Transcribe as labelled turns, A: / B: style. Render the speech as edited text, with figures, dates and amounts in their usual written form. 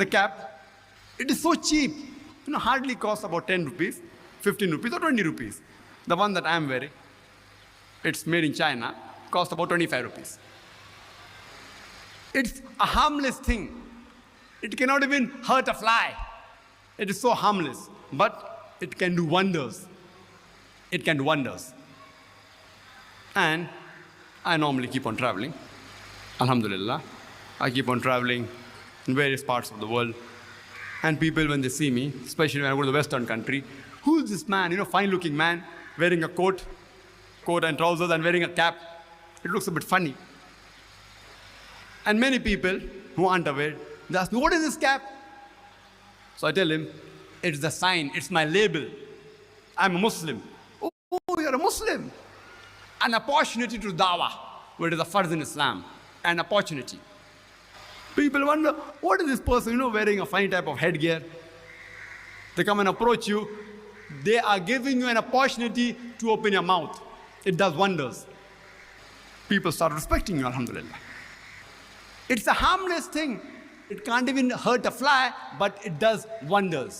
A: the cap. It is so cheap. Hardly costs about 10 rupees, 15 rupees or 20 rupees. The one that I am wearing, it's made in China, costs about 25 rupees. It's a harmless thing. It cannot even hurt a fly. It is so harmless, but it can do wonders. It can do wonders. And I normally keep on traveling. Alhamdulillah. I keep on traveling in various parts of the world. And people, when they see me, especially when I go to the Western country, who is this man, fine-looking man, wearing a coat and trousers and wearing a cap? It looks a bit funny. And many people who aren't aware, they ask me, what is this cap? So I tell him, it's the sign, it's my label. I'm a Muslim. Oh, you're a Muslim. An opportunity to Dawah, where it is a farz in Islam. An opportunity. People wonder, what is this person, wearing a fine type of headgear? They come and approach you. They are giving you an opportunity to open your mouth. It does wonders. People start respecting you, alhamdulillah. It's a harmless thing. It can't even hurt a fly, but it does wonders.